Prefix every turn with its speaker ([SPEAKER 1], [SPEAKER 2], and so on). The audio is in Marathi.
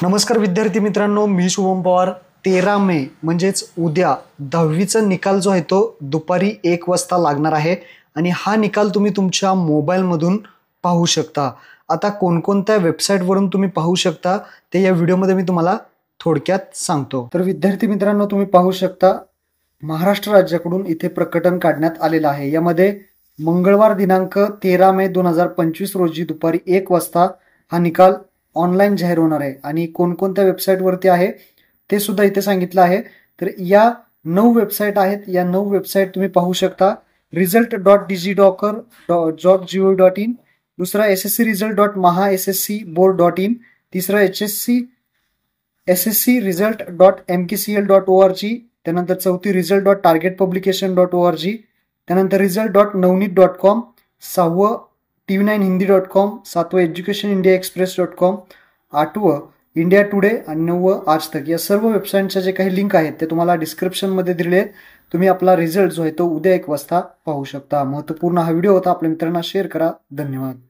[SPEAKER 1] नमस्कार विद्यार्थी मित्रांनो, मी शुभम पवार. 13 मे म्हणजेच उद्या 10वीचा निकाल जो आहे तो दुपारी 1 वाजता लागणार आहे आणि हा निकाल तुम्ही तुमच्या मोबाईलमधून पाहू शकता. आता कोणकोणत्या वेबसाईटवरून तुम्ही पाहू शकता ते या व्हिडिओमध्ये मी तुम्हाला थोडक्यात सांगतो. तर विद्यार्थी मित्रांनो, तुम्ही पाहू शकता महाराष्ट्र राज्याकडून इथे प्रकटन काढण्यात आलेलं आहे. यामध्ये मंगळवार दिनांक 13 मे 2025 रोजी दुपारी 1 वाजता हा निकाल ऑनलाईन जाहीर होणार आहे आणि कोणकोणत्या वेबसाईटवरती आहे ते सुद्धा इथे सांगितलं आहे. तर या 9 वेबसाईट आहेत. या 9 वेबसाईट तुम्ही पाहू शकता. result.digi.gov.in, दुसरा sscresult.mahasscboard.in, तिसरा sscresult.mkcl.org, त्यानंतर चौथी result.targetpublication.org, त्यानंतर result.navneet.com, सहावं tv9hindi.com, सातवं educationindiaexpress.com, आठवं इंडिया टुडे आणि 9वं आज तक. या सर्व वेबसाईटच्या जे काही लिंक आहेत ते तुम्हाला डिस्क्रिप्शनमध्ये दिले आहेत. तुम्ही आपला रिझल्ट जो आहे तो उद्या 1 वाजता पाहू शकता. महत्त्वपूर्ण हा व्हिडिओ होता. आपल्या मित्रांना शेअर करा. धन्यवाद.